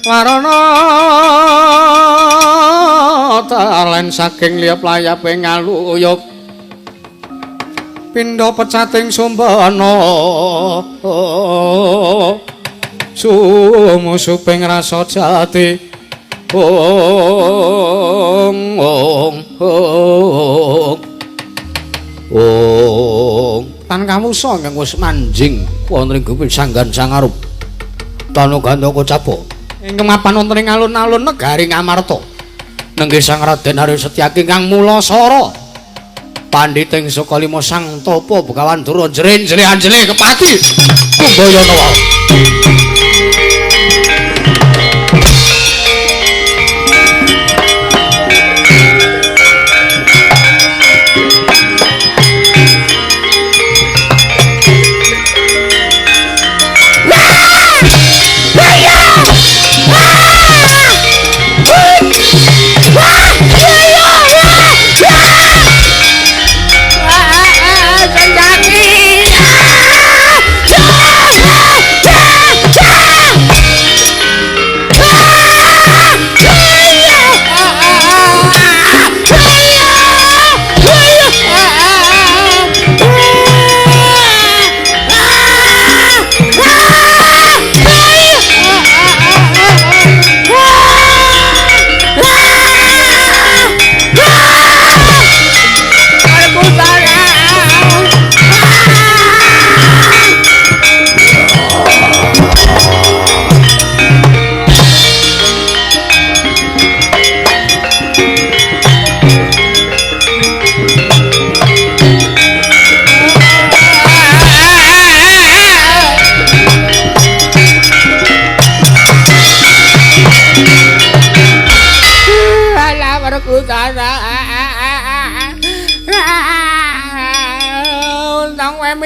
warana talen saking liya playape ngaluyup pindha pecating sumbana sumusuping rasa jati tan kamusa ingkang wis manjing wonten ing guping sanggan sangarup tanu gandaka capa ingkang mapan wonten ing alun-alun negari Ngamarta nenggih Sang Raden Hari Setyaki kang mulasara panditing saka lima sang tapa Begawan Dura jren-jre-anjle kepati Kumbayana wae.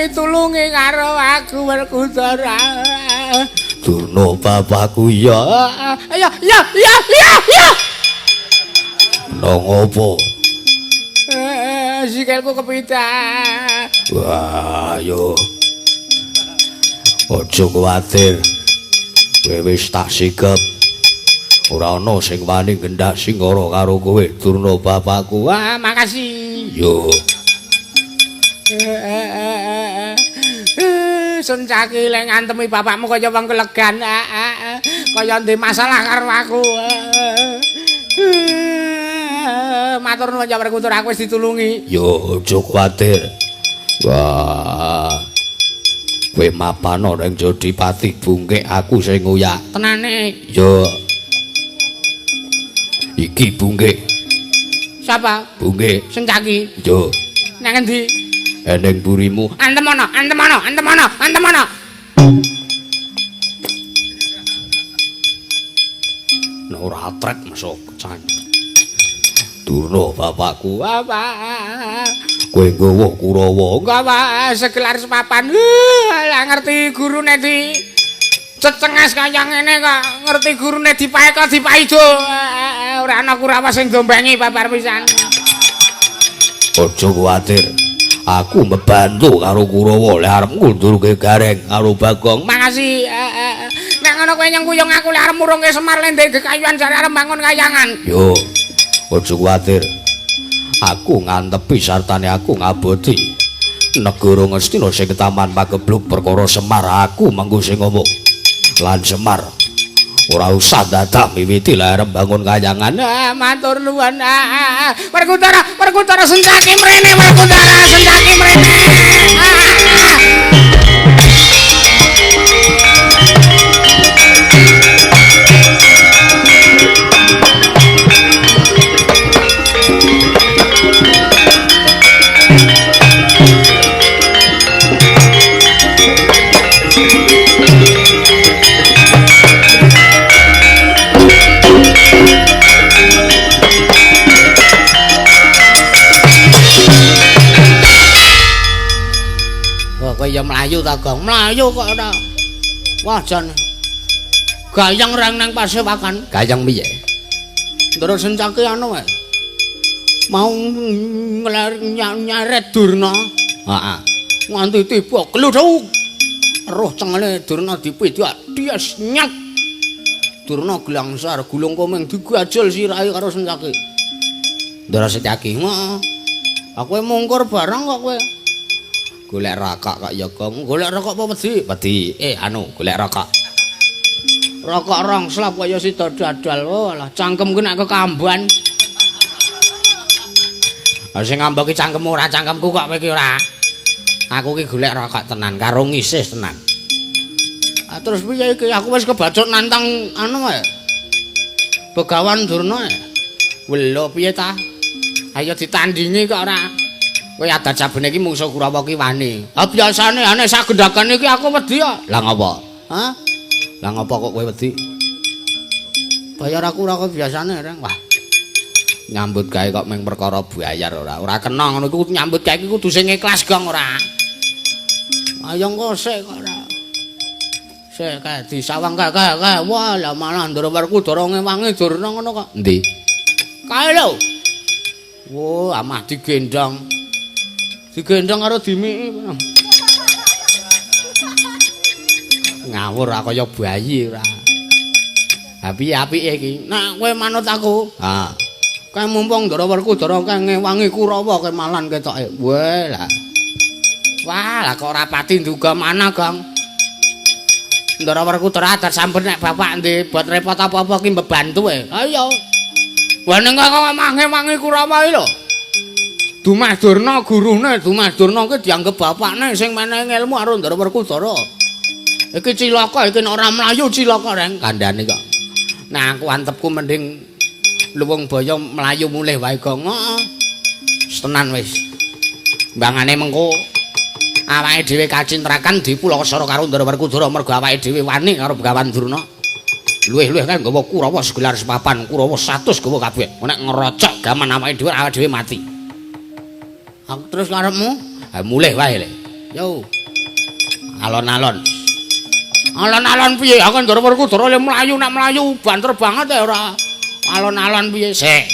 Tulungi karo aku Werkudara. Durna bapakku ya. Ya. Nang opo? Sikilku kepitak. Wah, yo. Aja kuwatir. Kowe wis tak sikep. Ora ana sing wani gendak singara karo kowe, Durna bapakku. Wah, makasih. Yo. Sencaki lek ngantemi bapakmu kaya wong kelegan kaya ndek masalah karo aku matur nuwun ya Werkudara aku wis ditulungi yo aja kuwatir wah kowe mapan ora ing Jodipati bungkek aku sing nguyak tenane yo iki bungkek sapa bungkek Sencaki yo nang endi eneng burimu antemono nek ora atrek masuk can Durna bapakku apa kowe nggawa Kurawa nggawa segelar sepapan lah ngerti gurune di cecenges kaya ngene kok ngerti gurune dipaeka dipaido ora ana Kurawa sing dombengi babar pisan aja kuwatir aku membantu karo Kurawa lek arep ngundurke gareng karo Bagong. Makasih. Nek ngono kowe nyengkuyung aku lek arep murungke Semar lendhe gekayuan jare arep bangun kayangan. Yo. Aja kuwatir. Aku ngantepi sartane aku ngaboti. Negara Ngastina sing ketaman pagebluk perkara Semar aku mengko sing ngomong. Lan Semar ora usah dadak miwiti lek arep bangun kayangan. Matur nuwun. Werkudara Sencaki mrene Werkudara Sencaki mrene. Ya mlayu ta Gong mlayu kok ora wah jan gayang rang nang pasewakan gayang piye terus Sencaki anu wae mau nyaret Durna heeh nganti tiba gluduk roh cengele Durna dipidak dias nyat Durna glangsar gulung komeng digajol sirahe karo Sencaki. Ndara Sencaki, aku mungkur barang kok kowe. Golek rokok kok ya, Gong. Golek rokok apa wedi? Wedi. Golek rokok. Rokok rong slap kaya sida dadal. Oh, lah cangkemku nek kekamban. Sing ngambek ki cangkemmu ora cangkemku kok kowe ki ora. Aku ki golek rokok tenan karo ngisih tenan. Terus piye iki aku wis kebacok nantang wae. Begawan Durna. Welo piye ta? Ayo ditandingi kok ora. Kowe adat sabene iki mungsuh Kurawa ki wani. Biasane nek sagendakan iki aku wedi ya. Lah ngopo? Hah? Lah ngopo kok kowe wedi? Bayar aku ora kok biasane, Reng. Wah. Nyambut gawe kok meng perkara bayar ora. Ora kena ngono iku nyambut gawe iki kudu sing ikhlas, Gong, ora. Ayo engko sik kok ora. Sik kae disawang kae. Wah, lah malah ndoro-warku doro ngewangi Durna ngono kok. Endi? Kae lho. Wo, amah digendong. Digendong karo dimiki. Ngawur kaya bayi ora. Apike iki. Nek kowe manut aku. Ha. Kae mumpung ndoro-warku doro ngewangi Kurawa kowe malan ketoke. Wah, lah. Wah, lah kok ora pati nduga mana, Gong. Ndara-warku teradat sampun nek bapak ndek buat repot apa-apa ki mbebantu ayo. Wah ning kok mangi-mangi Kurawa iki lho. Dumas Durna gurune, Dumas Durna ki dianggep bapakne sing menehi ilmu karo Ndara-warku Dara. Iki cilaka iki nek ora mlayu cilaka Reng kandhane kok. Nah aku antepku mending luwung boyo mlayu mulih wae Gong. Heeh. Tenan wis. Mbangane mengko awake dhewe kacintrakan dipulakasara karo Ndara-warku Dara mergo awake dhewe wani karo Begawan Durna. Luwih-luwih kae nggawa Kurawa segelar sepapan, Kurawa 100 gawa kabeh. Nek ngerocok gaman awake dhewe mati. Aku terus karepmu, mulih wae le. Yo. Alon-alon. Alon-alon piye? Aku Ndara-warku Dara le mlayu nek mlayu banter banget ora. Alon-alon piye? Sik.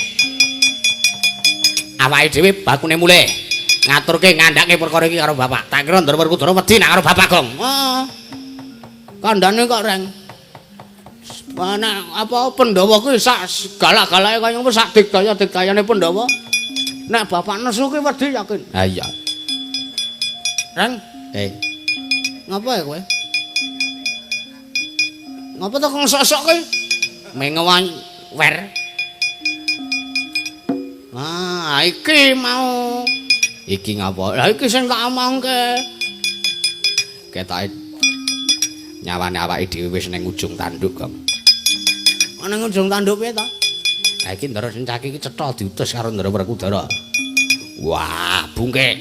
Awake dhewe bakune mulih. Ngaturke ngandhake perkara iki karo bapak. Tak kira Ndara-warku Dara wedi nek karo bapak, Gong. Heeh. Kandhane kok Reng. Nek apa Pandhawa kuwi sak galak-galake kaya ngono sak digdaya-digdayane Pandhawa. Nek bapak nesu ki wedi yakin. Ha iya. Reng, ngapa ya kowe? Ngapa to kok sok-sok kowe? Mengewan wer. Ah, iki mau iki ngapa? Lah iki sing tak omongke. Ketoke nyawane awake dhewe wis ning ujung tanduk, Gong. Ana ning ujung tanduk piye to? Lah iki Ndara Sencaki iki cetha diutus karo Ndara-warku Dara. Wah, bungke.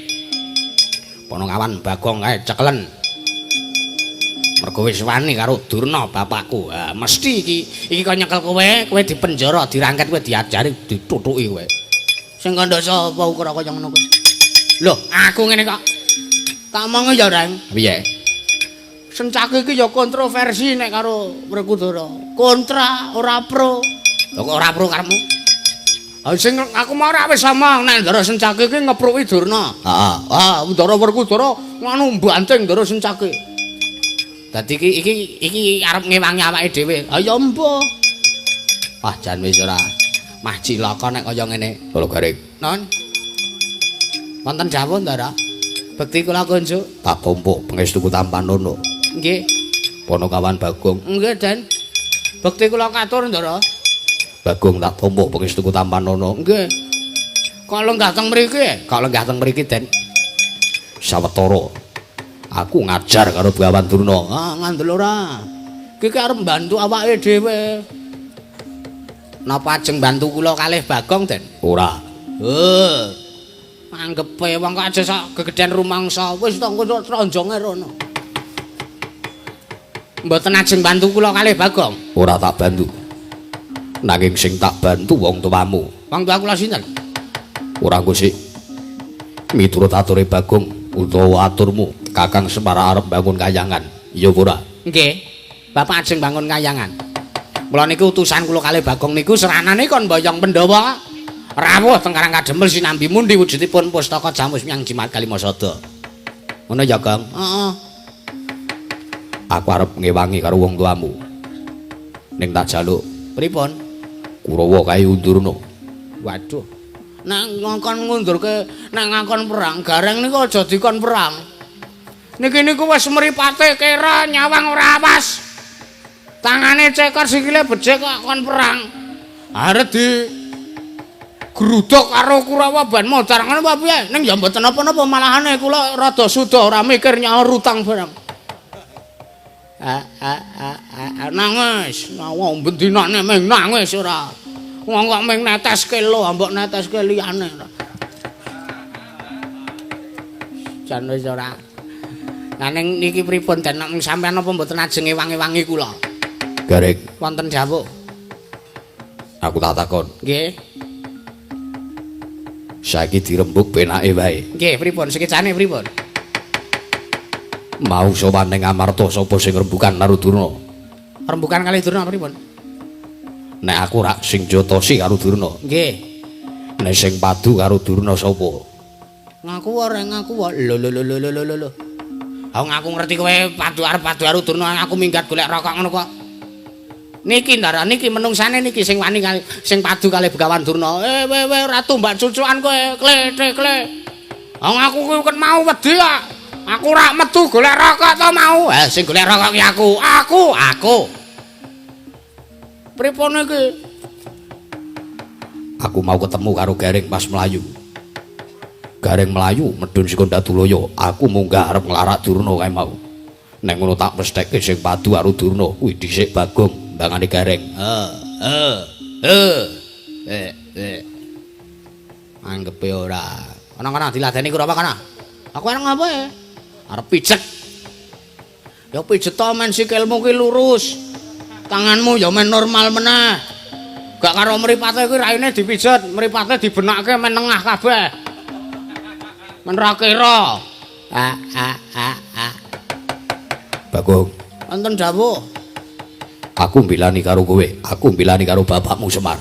Ponokawan Bagong kae cekelen. Mergo wis wani karo Durna bapakku. Ha, mesti iki kok nyekel kowe dipenjara, dirangket kowe diajari, ditutuki kowe. Sing kandha sapa ukura kaya ngono kowe? Loh, aku ngene kok. Tak omongi ya, Reng. Piye? Sencaki iki ya kontroversi nek karo Werkudara. Kontra ora pro. Lho kok ora pro karepmu? Ha sing aku mau ora wis omong nek Ndara Sencaki iki ngepruki Durna. Heeh. Ah, Ndara Werkudara ngono mbanting Ndara Sencaki. Dadi iki arep ngewangi awake dhewe. Ha ya empo. Wah, jan wis ora mah cilaka nek kaya ngene. Lho Garing. Non. Wonten dawuh Ndara. Bekti kula kunjuk tak tumpuk pangestuku Tampanono. Nggih. Ponokawan Bagong. Nggih, Den. Bekti kula katur Ndara. Bagong tak tumpuk pangestuku Tampanono. Nggih. Kok lenggah teng mriki? Kok lenggah teng mriki, Den? Sawetara aku ngajar karo Begawan Durna. Ah, ngandel ora. Iki arep mbantu awake dhewe. Napa ajeng bantu kula kalih Bagong, Den? Ora. Anggepe wong kok aja sak gegeden rumangsa. Wis to engko tronjonge rono. Mboten ajeng bantu kula kalih Bagong. Ora tak bantu. Nanging sing tak bantu wong tuamu. Wong tua kula sinten? Ora Gusti. Miturut ature Bagong utawa aturmu, Kakang Semara arep bangun kayangan. Ya ora? Nggih. Bapak ajeng bangun kayangan. Mula niku utusan kula kalih Bagong niku seranane kon mboyong Pandhawa. Rawuh teng Karang Kademel sinambi mundi wujudipun pustaka Jamus Myang Jimat Kalimasada. Ngono ya, Gong? Heeh. Aku arep ngewangi karo wong tuamu. ning tak jaluk. Pripun? Kurawa kae undurna. Waduh. Nek ngongkon ngundurke nek ngangkon perang, Gareng niku aja dikon perang. Niki niku wis mripate kira nyawang ora awas. Tangane cekor sikile becik kok kon perang. Arep di gruduk karo Kurawa ban modar ngono apa piye? Ning ya mboten napa-napa malahane kula rada suda ora mikir nyaur utang barang. Nangis, wong bendinane meng nangis ora. Wong kok meng neteske lho, mbok neteske liyane. Jan wis ora. Lah ning niki pripun den sampean napa mboten ajeng ewangi-wangi kula? Gareng, Wonten jawuk. aku tak takon. Nggih. Saiki dirembug penake wae. Nggih, pripun? Sekecane pripun? Mau sowan ning Amarta sapa sing rembugan karo Durna? Rembugan kalih Durna pripun? Nek aku rak sing jotosi karo Durna. Nggih. Nek sing padu karo Durna sapa? Ngaku wae, ngaku wae. Lho. Aku ngaku ngerti kowe padu karo Durna, aku minggat golek rokok ngono kok. Niki ndara niki menungsane niki sing wani kali sing padu kalih Begawan Durna. Ora tumbak cucukan kowe, kle. Aku kuwi kan mau wedi kok. Aku ora metu golek rokok to mau. Sing golek rokok ki aku. Pripun iki? Aku mau ketemu karo Gareng pas melayu. Gareng melayu medun Sikondadulaya, aku munggah arep nglarak Durna kae mau. Nek ngono tak mesthekke sing padu karo Durna kuwi dhisik Bagong mbangane Gareng. Anggepe ora. Ana diladeni Kurawa kana. Aku arep ngapa ya? Arep pijet. Ya pijet to men sikilmu ki lurus. Tanganmu ya men normal meneh. Gak karo mripate kuwi raine dipijet, mripate dibenakke men nengah kabeh. Men ra kira. Bagong, Wonten dawuh. aku mbilani karo kowe, aku mbilani karo bapakmu Semar.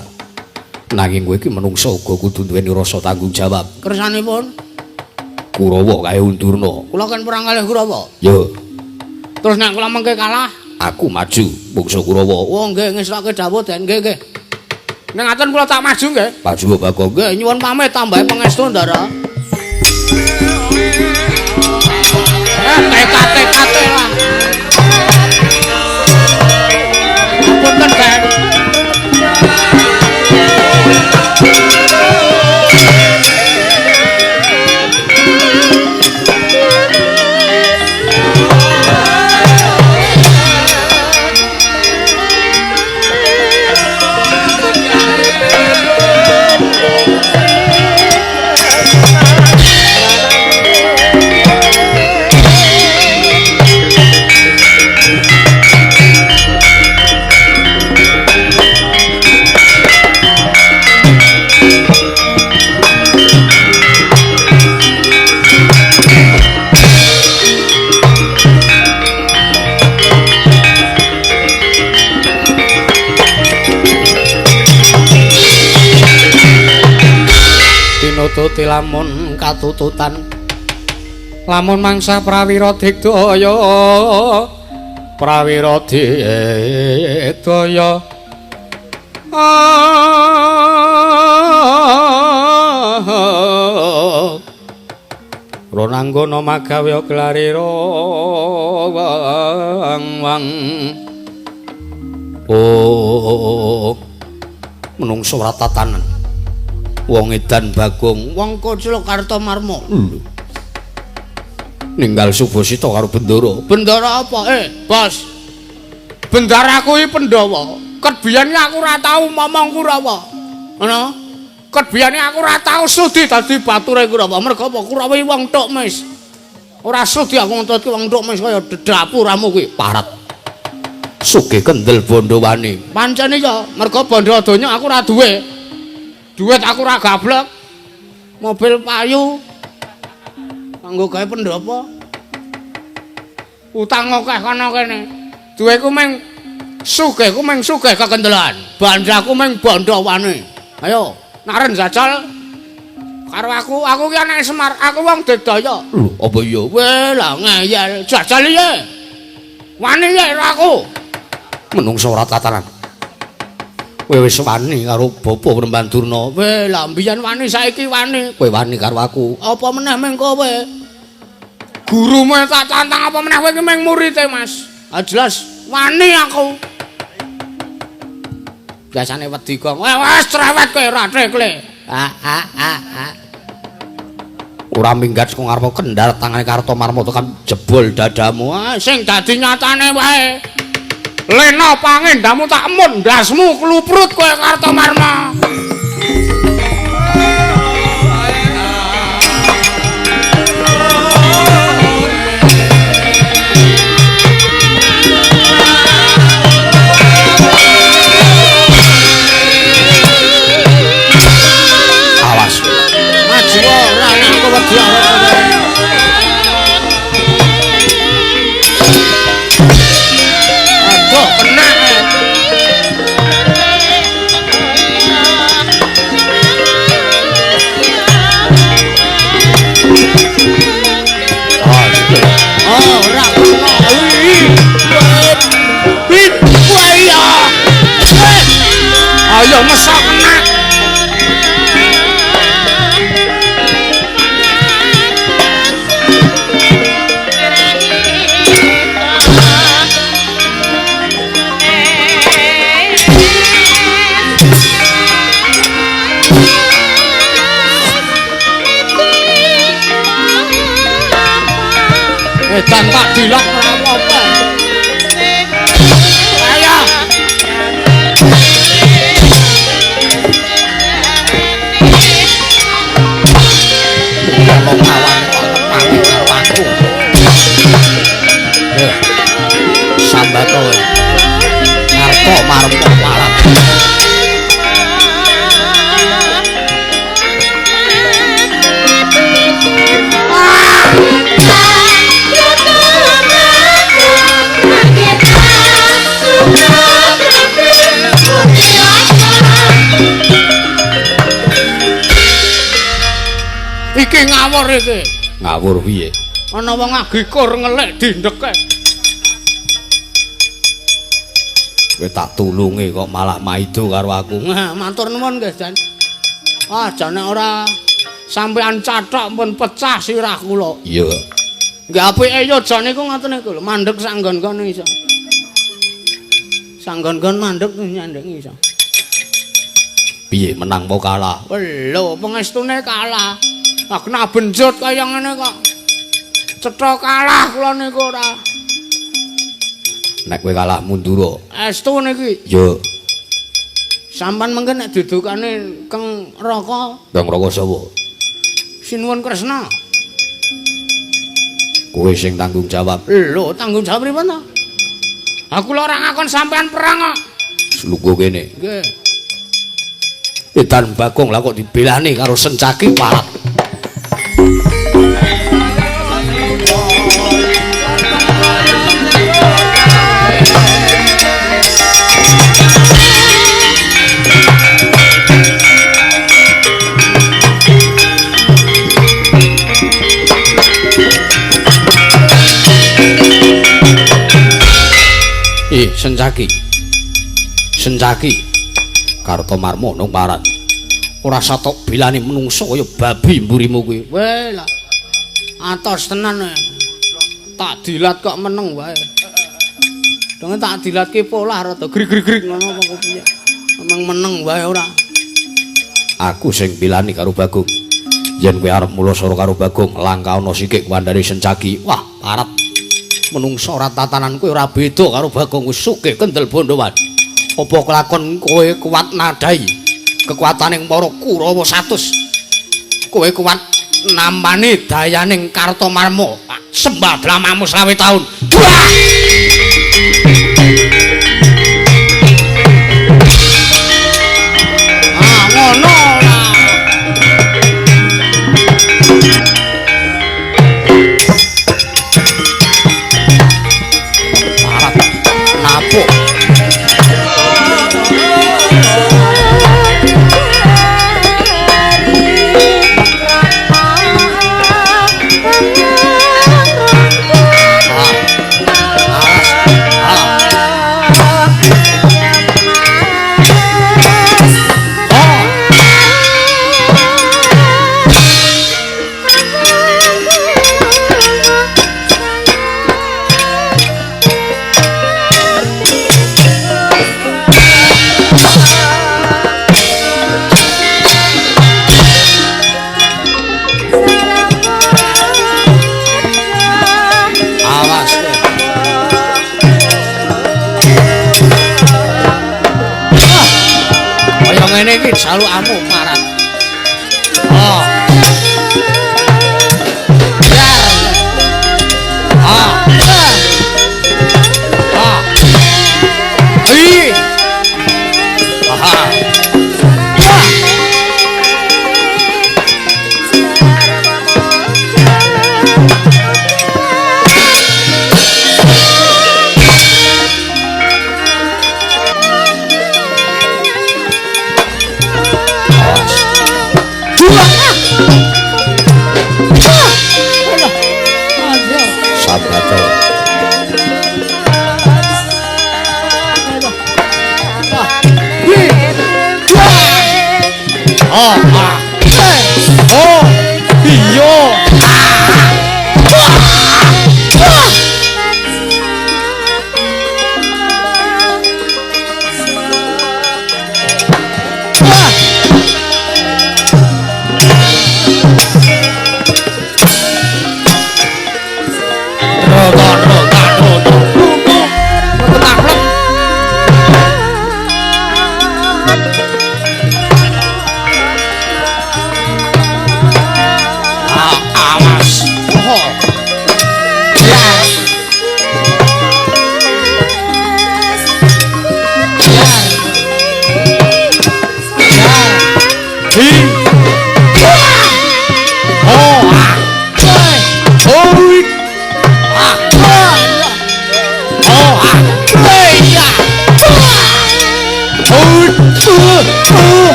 Nanging kowe iki menungso uga kudu duweni rasa tanggung jawab. Kersanipun? Kurawa kae undurna. Kula kan perang kalih Kurawa. Yo, Terus nek kula mengke kalah, aku maju bungsu Kurawa. oh nggih ngestokke dawuh den nggih. Nek ngaten kula tak maju nggih. Maju Bagong. Nggih nyuwun pamit tambahe pangestu Ndara. Tekate lah. Apunten Den. Pinututi lamun katututan lamun mangsa prawira digdaya Ronanggana magawe klarira wang menungso ora tatanan wong edan Bagong wong Kocil Kartomarma ninggal Subasita karo Bendara. Bendara apa? Bos. Bendara kuwi Pandhawa. Ket biyane aku ora tau momong Kurawa. Ngono. Ket biyane aku ora tau sudi dadi bature Kurawa. Mergo apa? Kurawa iki wong tok mis. Ora sudi aku ngetutke wong tok mis kaya dapuramu kuwi. Parat. Sugih kendel bondo wani. Pancene ya, mergo bondo donya aku ora duwe. Duit aku ora gablek. Mobil payu. Kanggo gawe pendopo. Utang akeh kana kene. Duweku meng sugih kekendelan. Bandaku meng bondo wani. Ayo, naren jajal karo aku ki anake Semar, aku wong Dedaya. Lho, apa iya? Weh, lah ngeyel, jajal iye. Wani ya aku. Menungso ora tatanan. Kowe wis wani karo bapa Remban Durna. Weh, lah mbiyen wani saiki wani. Kowe wani karo aku. Apa meneh meng kowe? Gurumu tak tantang apa meneh kowe iki meng murite, Mas. Ah jelas wani aku. Biasane wedi kok. Wes cerewet kowe ora tekle. Ora minggat saka ngarep kendal tangane Kartomarma tekan jebol dadamu. Sing dadi nyatane wae. Lena pangendamu tak mun ndasmu kluprut kowe Kartomarma. Awas. Maju ora aku wedi awake. Aduh, kena. Ora kena. Ayo mesok kena. Dan tak dilak ora apa-apa. Ayo. Wong awan kok tepangi karo aku. Sambato. Kartomarma walat. Iki ngawur iki. Ngawur piye? Ana wong agikur ngelek dindeke. Kowe tak tulungi kok malah maido karo aku. Nah, matur nuwun nggih, Dan. Ah, jane ora sampean cathok pun pecah sirah kula. Iya. Nggih apike yo jan niku ngoten niku lho, mandeg sanggon-gon iso. Sanggon-gon mandeg nyandeng iso. Piye menang apa kalah? Lho, pengestune kalah. Lah kena benjut kaya ngene kok. Cetha kalah kula niku ora. Nek kowe kalah mundur. Estu niki. Yo. Sampan mengke nek dudukane Keng Raka, Kang Raka sapa? Sinuwun Kresna. Kowe sing tanggung jawab. Lho, tanggung jawab pripun to? Aku lho ora ngakon sampean perang kok. Slugo kene. Nggih. Edan Bagong lah kok dibelani karo Sencaki parat. Sencaki Kartomarma nang parat ora satok bilani menungso kaya babi mburimu kuwi. Weh lah. Atos tenan. Tak dilat kok meneng wae. Dong tak dilatke polah rada grig-grig ngono apa piye. Emang meneng wae ora. Aku sing bilani karo Bagong. Yen kowe arep mulasara karo Bagong, langka ana sikik wandane Sencaki. Wah, parat. Menungso ora tatanan kowe ora beda karo Bagong wis sugih kendel bondowan. Apa kelakon kowe kuat nadai kekuataning para Kurawa 100. Kowe kuat nampani dayaning Kartomarma. Sembah dramamu 20 taun. Ah, ngono lah. Parat napuk. ngene iki jalukamu parat. Oh. Ah. Ah. Hi. Aha. Sabda. Oh, ah. Oh, iya.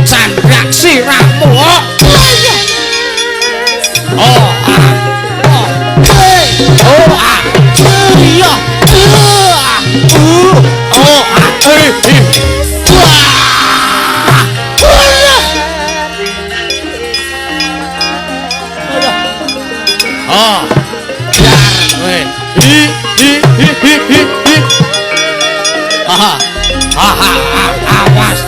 Candrak siramu. Oh, iya. Oh, aha, aha, awas.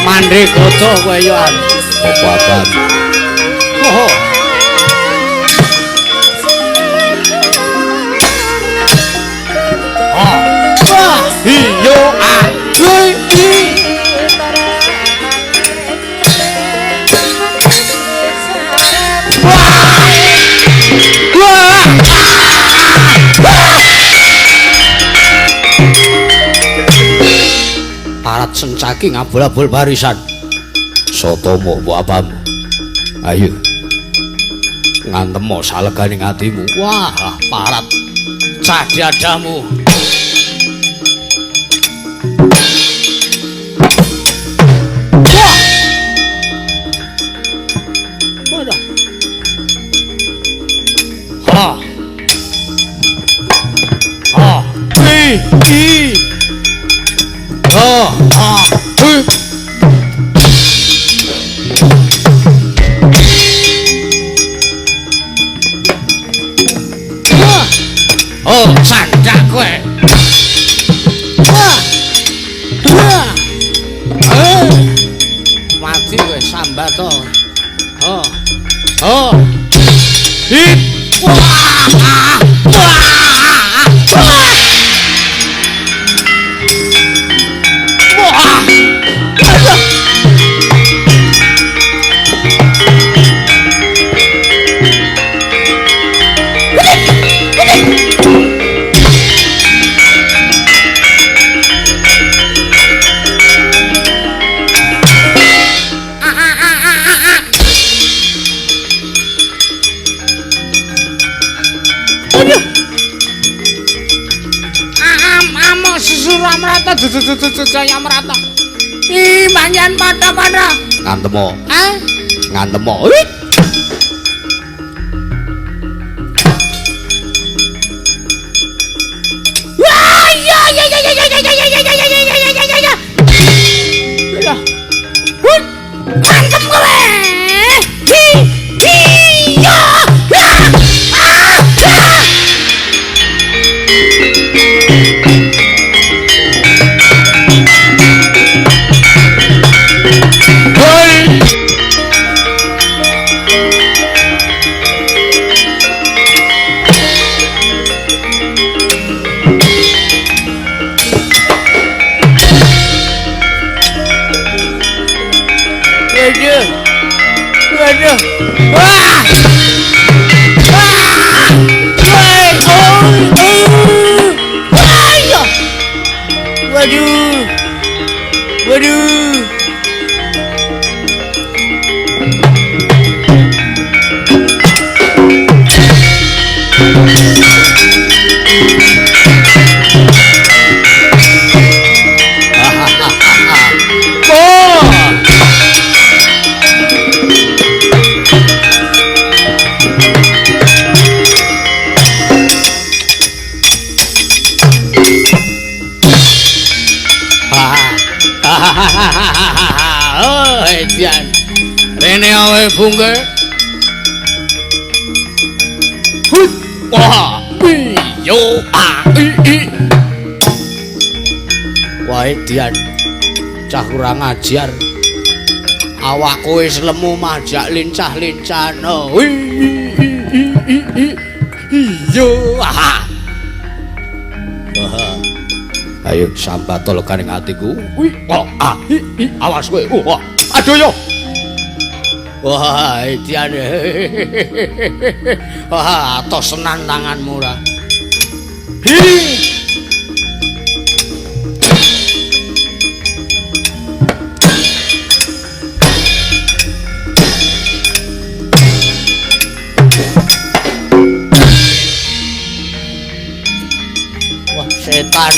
Mandhe goto kowe yo an. Apa-apaan. Oh. Oh. Wah, iyo parat sencaki ngabul-abul barisan. Sotomo apamu. Ayo. Ngantemo saleganing atimu. Wah, parat cadiadamu. Oh. Oh. I. Oh. Oh. Oh, sandak kowe. Mati kowe sambat to. Oh. Oh. Hip. Wah. Amrata jaya merata. Ih, manyan pada-pada. Ngantemo. Hah? Ngantemo. Wah, ya. Ya. Wih, mantep kowe. Ya. Waduh. Wah! Waduh. Oh, Edian. Rene awe bungke. Wah, yo i. Wah, Edian. Cah kurang ajar. Awakku wis lemu majak lincah-lincana. Yo. Ayo sambatol kaning atiku. Wih, awas kowe. Wah, aduh yo. Wah, Edian. Wah, tos senan tanganmu ra. Wah, setan.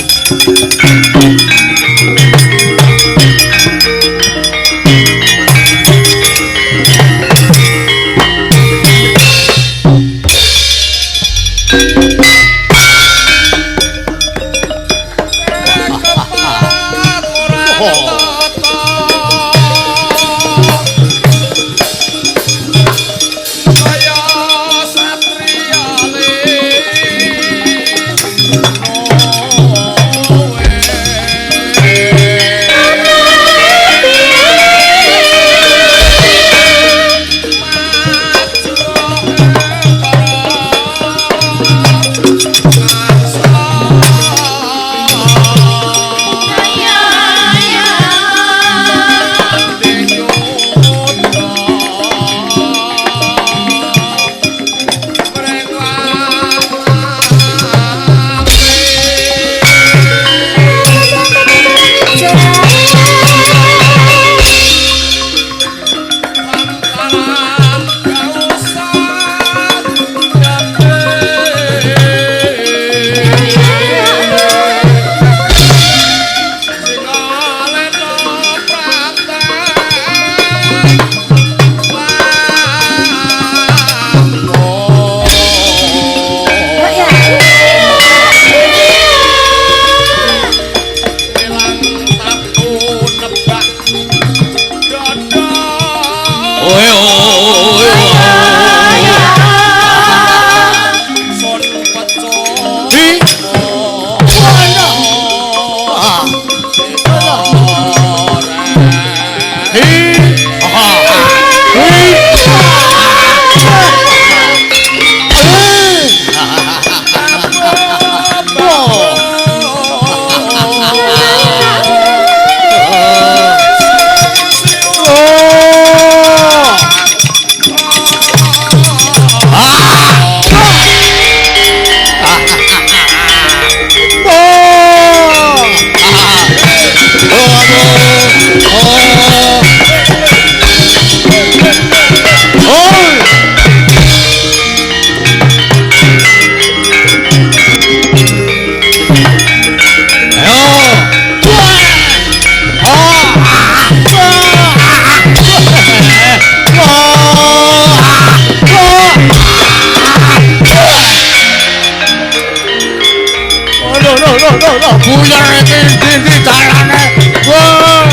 buyar iki ndi dalane. Wah.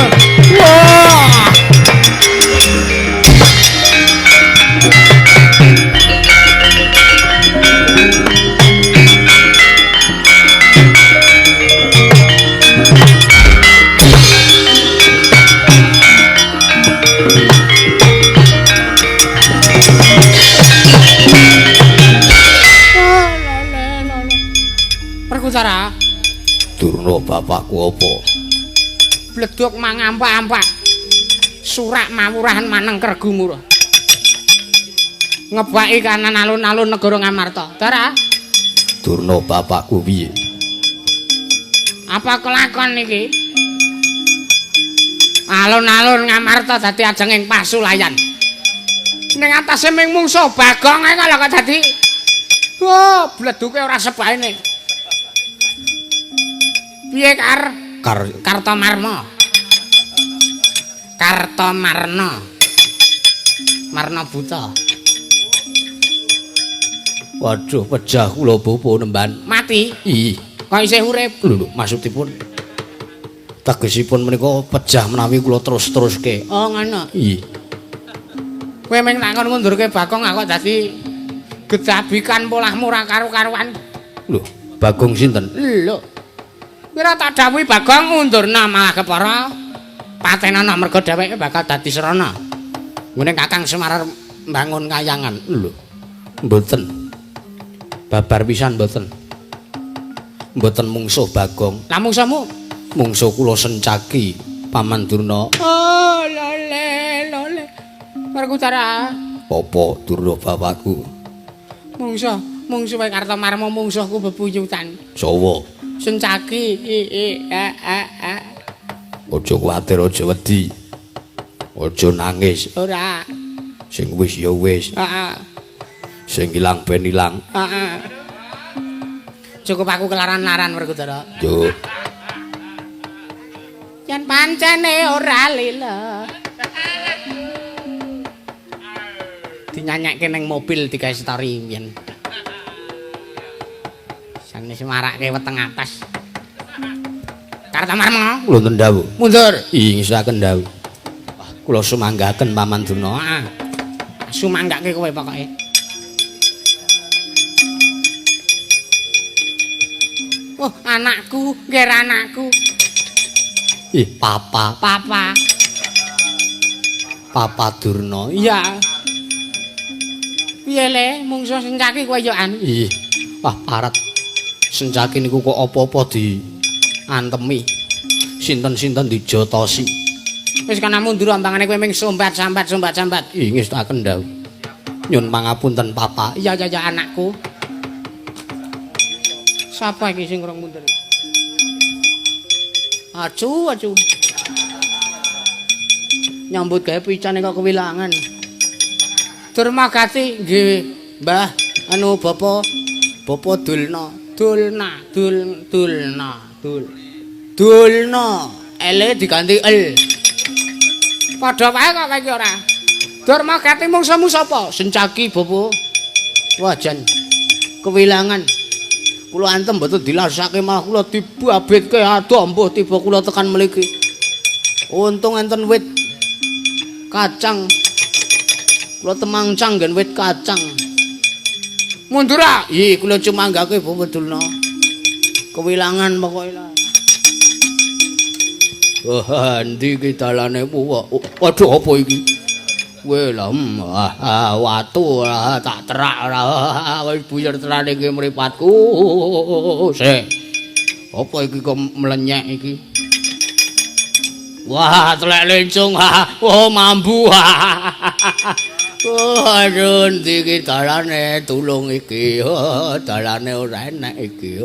Wah. Perkutara. Durna bapakku apa? Bleduk mangampak-ampak. Surak mawurahan maneng kergumura. Ngebaki kanan alun-alun negara Ngamarta. Dara. Durna bapakku piye? Apa kelakon niki? Alun-alun Ngamarta dadi ajenging pasulayan. Ning atase ming mungsuh Bagong ae kok dadi. Wah, bleduke ora sebaene. Piye Kartomarma? Kartomarna. Marna buta. Waduh, pejah kula bapa nemban. Mati? Ih, Kok isih urip? lho maksudipun tegesipun menika pejah menawi kula terus-teruske. Oh, ngono. Ih, Kowe ming tak kon ngundurke Bagong kok dadi gedabikan polahmu ora karo-karuan. lho, Bagong sinten? Lho. Kira tak dawuhi Bagong ngundurna malah kepara patenana mergo dheweke bakal dadi serana. Ngene Kakang Semar mbangun kayangan. Lho, mboten. Babar pisan mboten. Mboten mungsuh Bagong. Lah mungsuhmu? Mungsuh kula Sencaki, Paman Durna. Oh, lole. Perkutara. Apa Durna bapakku? Mungsuh wae Kartomarma mungsuhku bebuyutan. Sawa? Sencaki. Aja kuwatir, aja wedi. Aja nangis. Ora. Sing wis ya wis. Heeh. Sing ilang ben ilang. Heeh. Cukup aku kelaran-laran Perkutara. Yo, Yen pancene ora lila. Dinyanyekke ning mobil digawe story yen. Sane semarake weteng atas. Kartomarma. kula ndawuh. Mundur. Ing saken ndawuh. Wah, kula sumanggaken Paman Durna. Heeh. Sumanggake kowe pokoke. Oh, anakku, nggih anakku. Ih, papa Durna. Iya. Piye le, mungsuh Sencaki kowe yo an. Ih, wah parat. Sencaki niku kok apa-apa diantemi. Sinten-sinten dijotosi. Wis kana mundur ambangane kowe ming sombat-sambat. Ih, ngestaken ndawuh. Nyun pangapunten papa. Iya anakku. Sapa iki sing kurang mundur? Acu. Nyambut gawe picane kok kewilangan. Durmagati nggih, Mbah. Anu Bapak Dulna. Ele diganti el. Padha wae kok iki ora. Durmagati mungsuhmu sapa? Sencaki, Bapak. Wajan kewilangan. Kula antem mboten dilasake malah kula dibabitke adoh mbuh tiba kula tekan mriki. Untung enten wit kacang. Kula temangcang nggen wit kacang. Mundur ah. Ih, kula cumanggake Bapak Dulna. Kewilangan pokoke lah. Wah, ndi iki dalane waduh apa iki? Kowe lha watu tak terak wis buyar terane iki mripatku. Sik. Apa iki kok melenyek iki? Wah, telek lencung. Oh, mambu. Aduh, ndi iki dalane tulung iki. Dalane ora enak iki.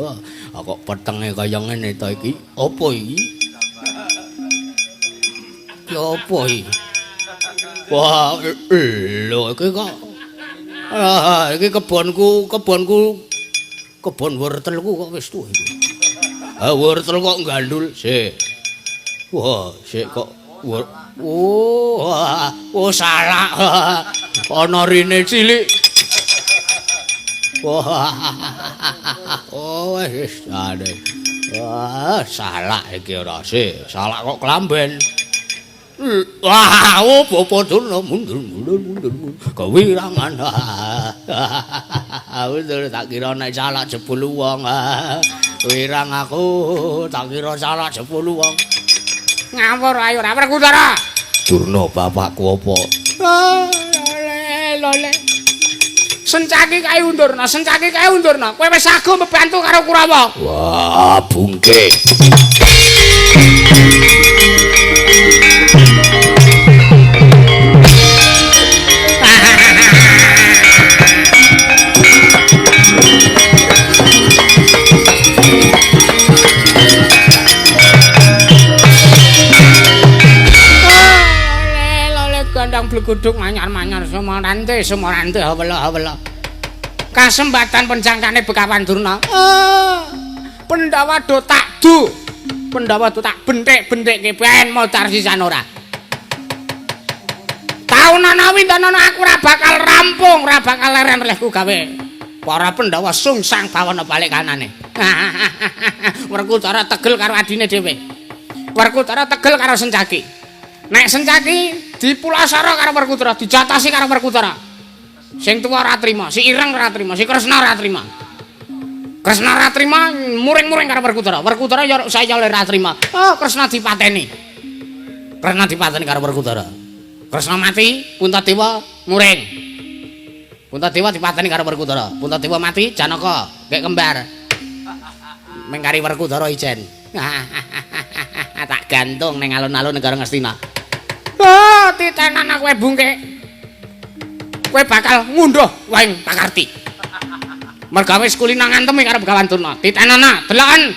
Kok petenge kaya ngene to iki? Apa iki? Apa iki? Wah, lho iki kok. Iki kebon wortelku kok wis tuwa iki. Wortel kok gandul sik. Wah, sik kok salah. Ana rine cilik. Wah. Oh, wis ade. Wah, salak iki ora sih. Salak kok klamben. Wah, Bapak Durna mundur. Kewirangan. Betul tak kira nek salak 10 wong. Wirang aku tak kira salak 10 wong. Ngawur ayo ora Werkudara. Durna bapakku apa? Lole. Sencaki kae undurna. Kowe wis sago mbebantu karo Kurawa. Wah, bungke. Gandang bluguduk manyar-manyar semorante hawela. Kasembatan penjangkane Bekawan Durna. Pandhawa do tak du. Pandhawa do tak bentik-bentikke ben modar sisan ora. Taunana windanana aku ora bakal rampung, ora bakal leren olehku gawe. Para Pandhawa sungsang bawana balik kanane. Werkudara tegel karo adine dhewe. Werkudara tegel karo Sencaki. Nek Sencaki dipulasara karo Werkudara, dijatasi karo Werkudara. Sing tuwa ora trima, si Ireng ora trima, si Kresna ora trima. Kresna ora trima muring-muring karo Werkudara. Werkudara ya saya oleh ora trima. Oh, Kresna dipateni. Kresna dipateni karo Werkudara. Kresna mati, Puntadewa muring. Puntadewa dipateni karo Werkudara. Puntadewa mati, Janaka gek kembar. Mengkari Werkudara ijen. Tak gantung ning alun-alun negara Ngastina. Oh, titenan aku bungke. Kowe bakal ngunduh waing pakarti. Mergawe kulina ngantemi karo Begawan Durna. Titenana, deloken.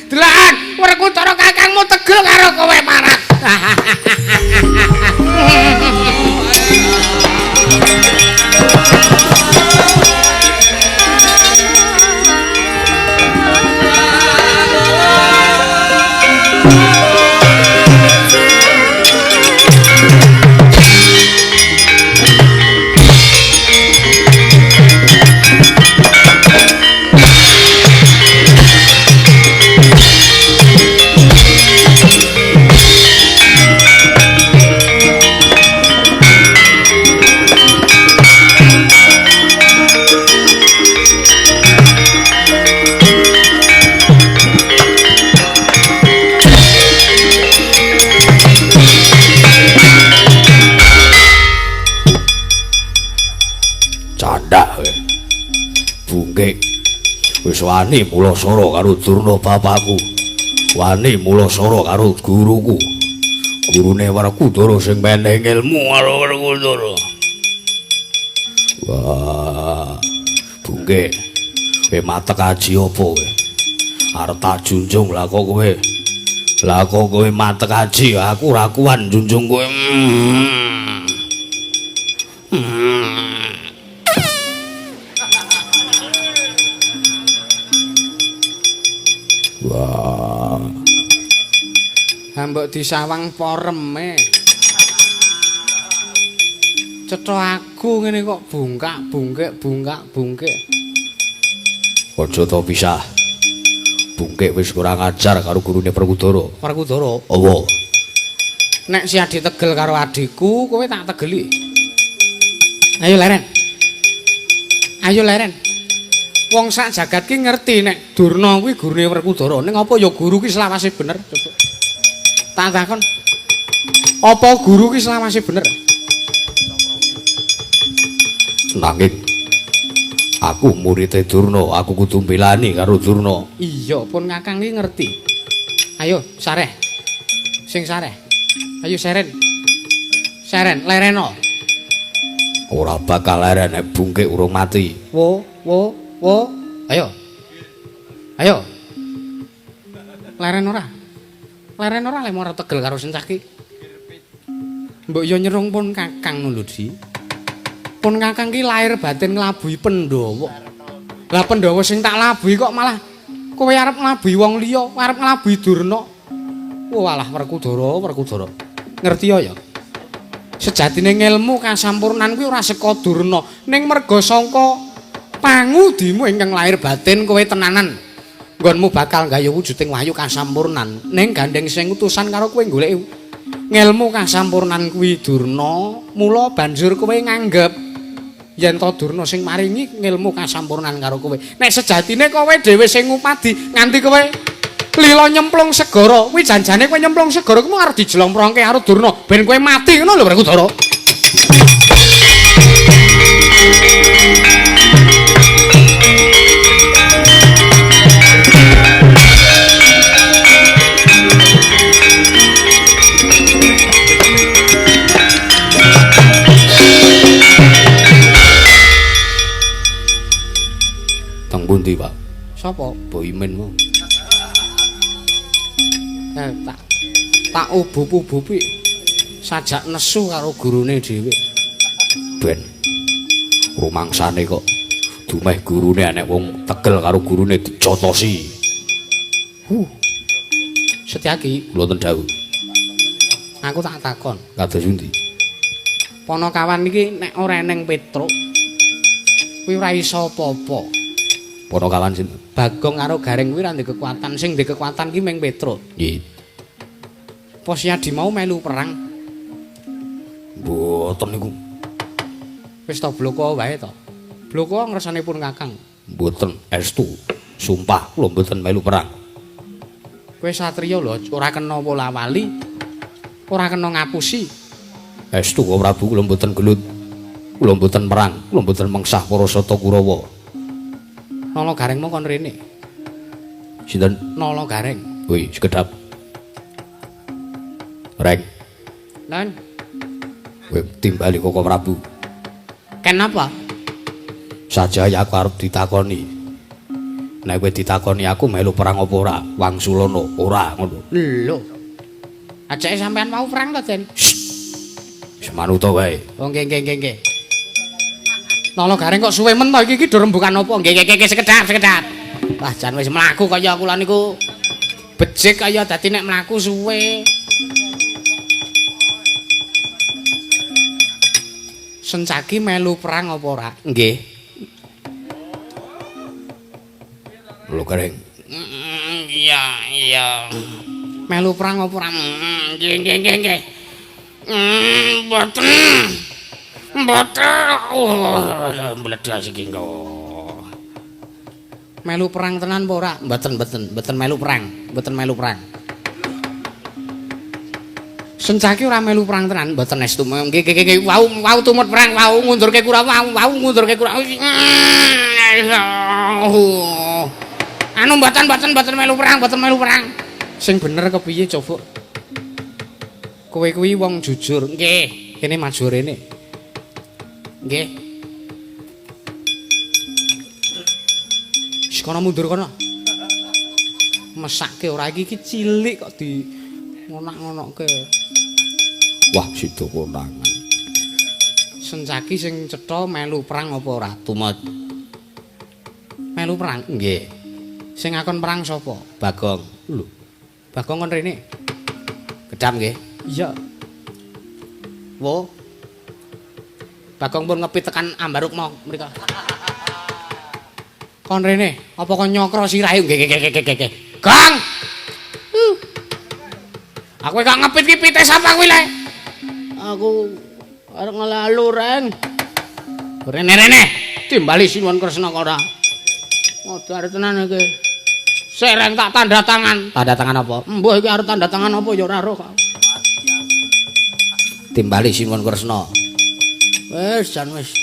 Deloken, Werkudara kakangmu tegel karo kowe parat. Wis wani mulasara karo Durna bapakku. Wani mulasara karo guruku. Gurune Werkudara sing menehi ilmu karo Werkudara. Wah, bungke. Kowe matek aji apa kowe? Arep tak junjung lah kok kowe. Lah kok kowe matek aji, aku ora kuwan junjung kowe. Wah. Mbok disawang poreme. Cetha aku ngene kok bungkak-bungkek. Aja to pisah. Bungkek wis kurang ajar karo gurune Werkudara. Werkudara, apa? Nek si Adi tegel karo adikku, kowe tak tegeli. Ayo leren. Wong sak jagat ki ngerti nek Durna kuwi gurune Werkudara. Ning apa ya guru ki selawase bener? Coba. Tak takon. Apa guru ki selawase bener? Nanging aku muridé Durna, aku kudu mbelani karo Durna. Iya, pun Kakang ki ngerti. Ayo, sareh. Sing sareh. Ayo seren. Lereno. Ora bakal leren nek bungkek urung mati. Wo. Ayo. Leren ora lek ora tegel karo Sencaki. Mbok yo nyerung pun Kakang lho, Di. Pun Kakang ki lahir batin nglabuhi Pandhawa. Lah Pandhawa sing tak labuhi kok malah kowe arep nglabuhi wong liya, arep nglabuhi Durna. Walah Werkudara. Ngerti ya? Sejatine ilmu kasampurnan kuwi ora saka Durna, ning merga sangka pangudimu ingkang lahir batin kowe tenanan nggonmu bakal gaya wujuding wahyu kasampurnan ning gandeng sing utusan karo kowe golek ngelmu kasampurnan kuwi Durna mula banjur kowe nganggep yen to Durna sing maringi ngelmu kasampurnan karo kowe nek sejatine kowe dhewe sing ngupadi nganti kowe lila nyemplung segara kuwi janjane kowe nyemplung segara kuwi arep dijelomprongke karo Durna ben kowe mati ngono lho Werkudara. Teng pundi, Pak? Sapa? Boimen mau. Tak ubup-ubupi sajak nesu karo gurune dhewe. Ben rumangsane kok dumeh gurune anek wong tegel karo gurune dicotosi. Setyaki, Kula ten dawuh. aku tak takon. Kados pundi? Ponokawan iki nek ora eneng Petruk kuwi ora iso apa-apa. Ponokawan sinten? Bagong karo Gareng kuwi ra ndek kekuatan, sing ndek kekuatan ki mung Petruk. Nggih. Posyadi mau melu perang. Mboten niku. Wis to bloko wae to. Bloko ngersanipun Kakang. Mboten estu. Sumpah kula mboten melu perang. Kowe satriya lho, ora kena pola wali. Ora kena ngapusi. Estu kok Prabu kula mboten gelut. Kula mboten perang, kula mboten mengsah para Sata Kurawa. Nala Gareng mau kon rene. Sinten? Nala Gareng. Woi, sekedap. Reng, Lan, kowe timbali Koko Prabu. kenapa? Sajaya aku arep ditakoni. Nek kowe ditakoni aku melu perang apa ora? Wangsulana ora ngono. Lho. Ajake sampean mau perang to, Den? Wis manuta wae. Oh nggih nggih nggih nggih. Nala Gareng kok suwe men to iki do rembugan apa? Nggih nggih nggih sekedap sekedap. Wah jan wis mlaku kaya kula niku becik kaya dadi nek mlaku suwe. Sencaki melu perang apa ora? Nggih. Lho Gareng. Iya iya. Melu perang apa ora? Nggih nggih nggih nggih. Mboten. Mboten. Oh, meledas iki kok. Melu perang tenan apa ora? Mboten melu perang. Mboten melu perang. Sencaki ora melu perang tenan, mboten estu. Nggih wau tumut perang, wau ngundurke Kurawa, wau ngundurke Kurawa. Anu mboten melu perang, mboten melu perang. Sing bener kepiye coba? Kowe kuwi wong jujur. Nggih, kene maju rene. Nggih. Wis kono mundur kono. Mesake ora iki cilik kok di ngonak-ngonokke. Wah, sida konangan. Sencaki sing cetha melu perang apa ora? Tumut. Melu perang? Nggih. Sing ngakon perang sapa? Bagong. Lho. Bagong kon rene. Gedam nggih. Iya. Wo. Bagong pun ngepit tekan Ambarukma mriko. Kon rene, apa kon nyokro sirahe? Nggih. Gang. Aku gak ngepit ki pite sapa kuwi le? Aku arep ngelalu reng. Rene timbali Sinuwun Kresna kok ora. Modar tenan iki. Sereng tak tanda tangan. Tanda tangan apa? Mbah iki arep tanda tangan apa ya ora roh kok. Timbali Sinuwun Kresna. Wis jan wis.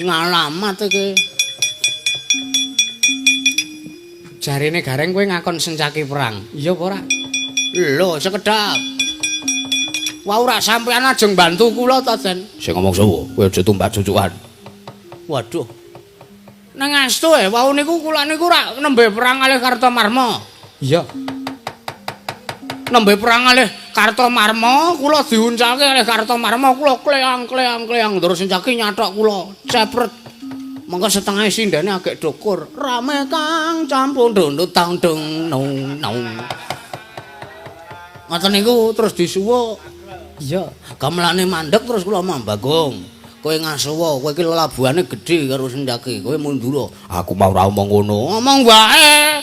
Ngalamat iki. Jarine Gareng kowe ngakon sencaki perang. Iya apa ora? Lho, sekedap. Wau ora sampeyan ajeng bantu kula to, Den. Sing ngomong sapa? Kowe aja tumbak cucukan. Waduh. Nang astu wau niku kula niku ora nembe perang kalih Kartomarma. Iya. Nembe perang kalih Kartomarma, kula diuncalke kalih Kartomarma, kula kleang terus sencaki nyathok kula cepret. Mengko setengah sindane agek dukur. Rame kang campur ndut tang deng nong. Ngoten niku terus disuwuk. Iya, gamelane mandeg terus kula Bagong. Kowe ngasuwa, kowe iki labuhane gedhe karo Sencaki. Kowe mundur. Aku mau ora omong ngono. Ngomong wae.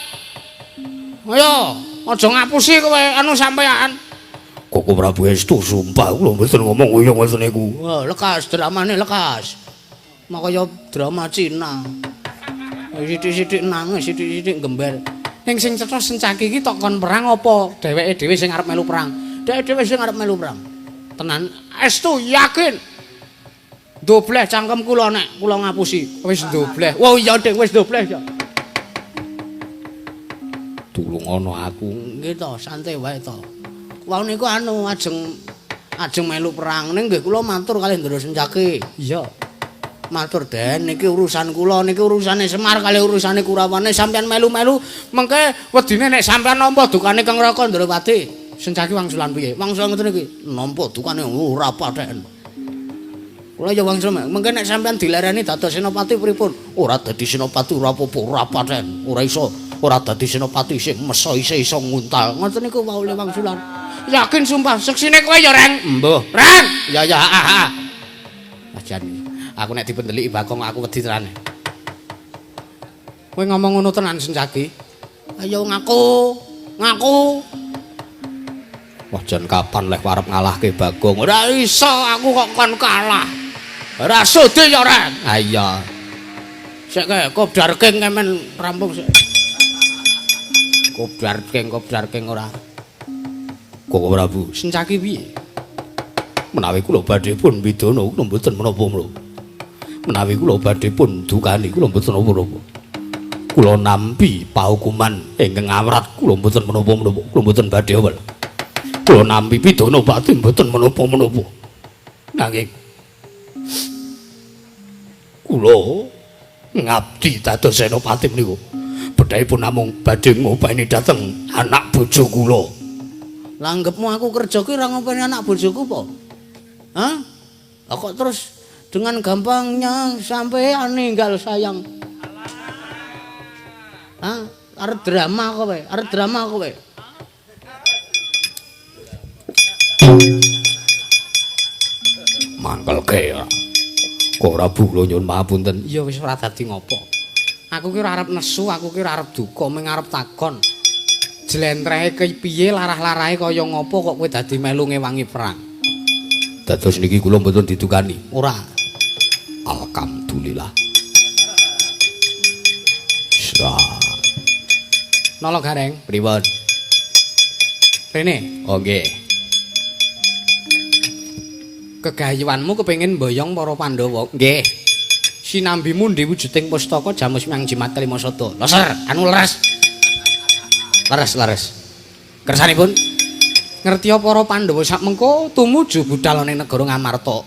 Ayo, aja ngapusi kowe anu sampean. Koko Prabu Estu sumpah kula mboten ngomong kaya ngoten niku. Wah, lekas dramane lekas. Makaya drama Cina. Sithik-sithik nangis, sithik-sithik gember. Ning sing cetha Sencaki iki tok kon perang apa dheweke dhewe sing arep melu perang? Dheweke dhewe sing arep melu perang. Tenan Estu yakin. Dobleh cangkem kula nek kula ngapusi. Wis dobleh. Wah iya Dik, wis dobleh ya. Tulung ana aku. Nggih to, santai wae to. Wau niku anu ajeng melu perang ning nggih kula matur kalih Ndara Sencaki. Iya. Matur Den niki urusan kula niki urusane Semar kali urusane Kurawane sampean melu-melu mengke wedine nek sampean nampa dukane Kang Raka Ndrawati Sencaki wangsulan piye wangsul ngoten iki nampa dukane ora paten kula ya wangsul mengke nek sampean dilereni dados senopati pripun ora dadi senopati ora apa-apa ora paten ora iso ora dadi senopati sing meso iso nguntal ngoten niku waule wangsulan yakin sumpah seksine kowe ya Reng mbuh Reng ya ajan aku nek dipendeliki Bagong aku wedi tenan. Kowe ngomong ngono tenan Sencaki? Ayo ngaku. Wajan kapan leh arep ngalahke Bagong. Ora iso aku kok kon kalah. Ora sudi ya Ren. Ha iya. Sik Kopdar King kemen rampung sik. Kopdar King ora. Koko Prabu Sencaki piye? Menawi kula badhe pun pidana kula mboten menapa-menapa. Menawi kula badhe pun dukani kula mboten napa-napa. Kula nampi pahukuman ingkang awrat kula mboten menapa-menapa. Kula mboten badhe awal. Kula nampi pidana pati mboten menapa-menapa. Nanging kula ngabdi dados senopati menika. Bedhahipun namung badhe ngopeni dhateng anak bojo kula. Langgepmu aku kerja ki ora ngopeni anak bojoku apa? Hah? Kok terus dengan gampangnya sampai ninggal sayang. Hah? Arep drama kowe. Mangkelke ya. Kok Prabu kula nyuwun pangapunten. Ya wis ora dadi ngopo. Aku ki ora arep nesu, aku ki ora arep duka, mung arep takon. Jlentrehe ki piye larah-larahe kaya ngopo kok kowe dadi melu ngewangi perang? Dados niki kula mboten didukani. Ora. Alhamdulillah. Sra. Nolo Gareng, Pripun? rene. Oh nggih. Kegayuanmu kepengin mboyong para Pandhawa. Nggih. Sinambimu diwujuding pustaka Jamus Myang Jimat Kalima Sada. Leser, anu leres. Leres. Kersanipun ngertiya para Pandhawa sakmengko tumuju budal ning negara Ngamarta.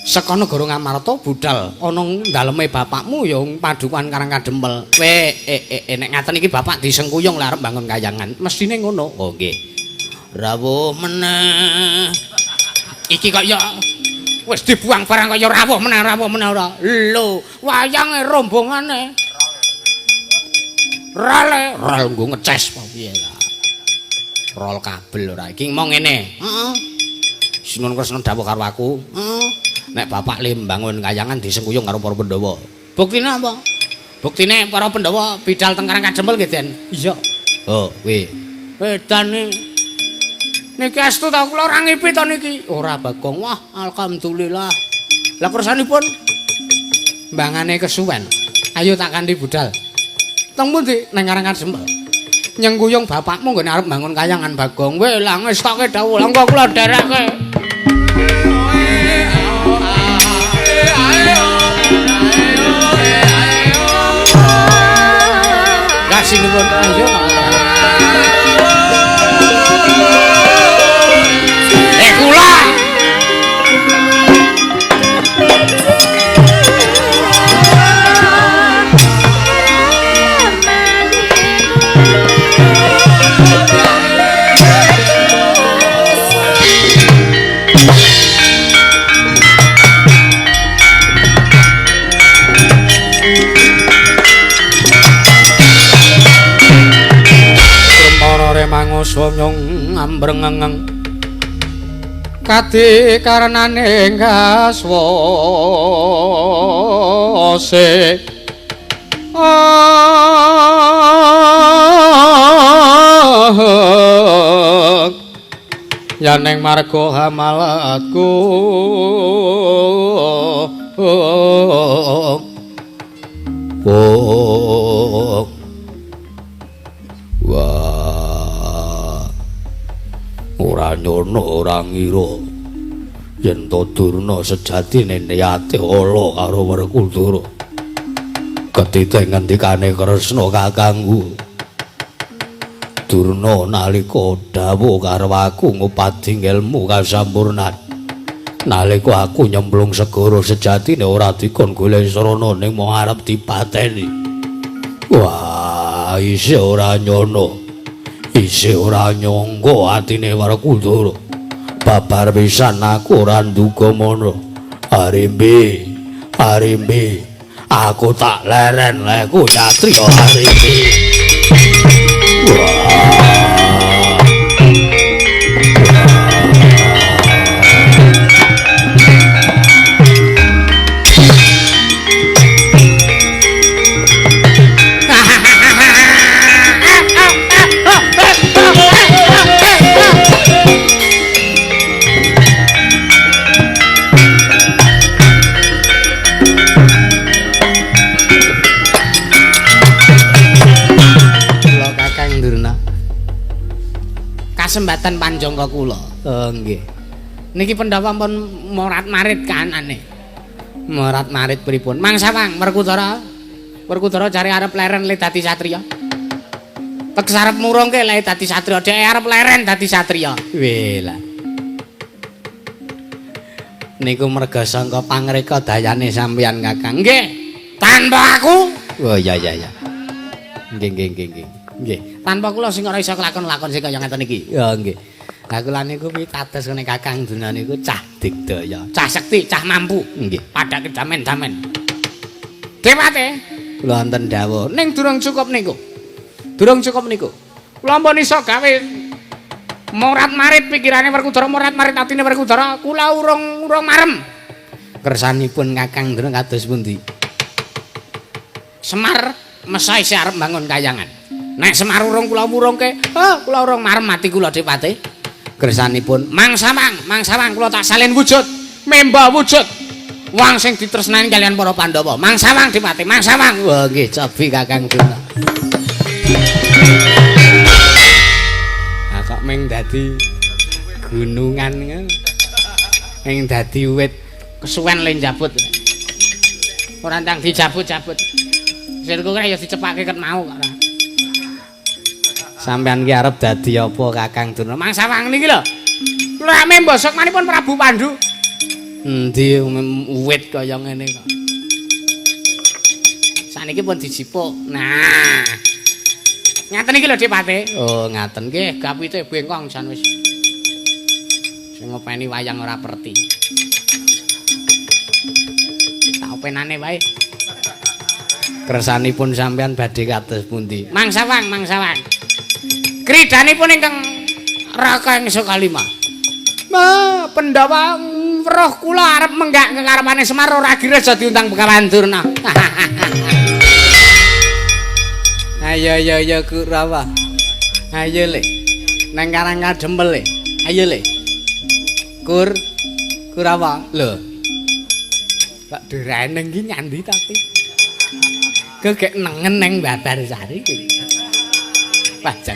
Saka negara Ngamarta budal ana daleme bapakmu ya padukan Karang Kadempel. Nek ngaten iki bapak disengkuyung lah arep bangun kayangan. Mestine ngono. Oh nggih. Rawuh meneh. Iki kok ya wis dibuang barang kaya rawuh meneh ora. Lho, wayange rombongane. Rale nggo ngeces apa piye ta. Rol kabel ora iki mong ngene. Heeh. Sinun Kresna dawuh karo aku. Heeh. Nek bapak le mbangun kayangan disengkuyung karo para Pandhawa. Buktine apa? Buktine para Pandhawa bidal teng Karang Kadempel nggih, Den. Iya. Oh, kuwi. Wedane. Niki astu ta kula ora ngipi to niki. Ora Bagong. Wah, alhamdulillah. Lah kersanipun mbangane kesuwen. Ayo tak kanthi budal. Teng pundi? Nang Karang Kadempel. Nyengguyung bapakmu nggone arep bangun kayangan Bagong. Weh, lah ngestoke dawuh. Lah engko kula dereke. Sinipun ayo kula mangosonyong ambrengeng kadi karenane ngaswose yen ing marga hamalatku wah ora nyono ora ngira yen to Durna sejatine niate ala karo Werkudara ketite ngendikane Kresna kakangku Durna nalika dawuh karo aku ngupadi ilmu kasampurnan nalika aku nyemplung segara sejatine ora dikon golek srana ning mau arep dipateni wah isih ora nyono isih ora nyangka atine Werkudara babar pisan aku ora nduga mono Arimbi aku tak leren leku Yatria Arimbi Sembatan panjangka kula. Nggih. Niki Pandhawa pun morat-marit kanane. Morat-marit pripun? Mangsawang Werkudara. Werkudara jare arep leren le dadi satriya. Tekes arep murungke le dadi satriya, dhek arep leren dadi satriya. Wela. Niku merga sangka pangreka dayane sampeyan Kakang. Nggih. Tanpa aku. Oh iya. Nggih. Nggih, tanpa kula sing ora iso kelakon-lakon sing kaya ngeten iki. Ya nggih. Lah kula niku pitados kene Kakang Durna niku cah digdaya, cah sekti, cah mampu. Nggih, padake damen-damen. Dewate kula wonten dawuh, ning durung cukup niku. Kula ampun iso gawe morat-marit pikirane Werkudara, morat-marit atine Werkudara, kula urung marem. Kersanipun Kakang Durna kados pundi? Semar mesah isih arep bangun kayangan. Nek Semar urung kula wurungke, kula urung marem mati kula Dipate. Gersanipun Mangsawang kula tak salin wujud, memba wujud. Wong sing ditresnani kalian para Pandhawa. Mangsawang Dipate, Mangsawang. Wah nggih cobi Kakang Durna. Ah kok meng dadi gunungan ngono. Meng dadi wit kesuwen le njabut. Ora ndang dijabut-jabut. Sirku kaya dicepake ket mau kok ora. Sampeyan ki arep dadi apa Kakang Durna? Mangsawang niki lho. Kula membosok manipun Prabu Pandu. Endi wit kaya ngene kok. Saniki pun dijipuk. Nah. Ngaten iki lho Dipate. Oh, ngaten nggih, gapite bengkong jan wis. Sing ngopeni wayang ora perti. Tak openane wae. Kersanipun sampeyan badhe kados pundi? Mangsawang. Kridanipun ingkang Raka ing Sukalima. Pandhawa roh kula arep menggak kekarepane Semar ora gires aja diundang Begawan Durna. Ayo Kurawa. Ayo le. Nang Karang Kadempel le. Ayo le. Kurawa. Lho. Kok direneng iki nyandi tapi. Kek nengen nang Babar Sari iki. Pajak.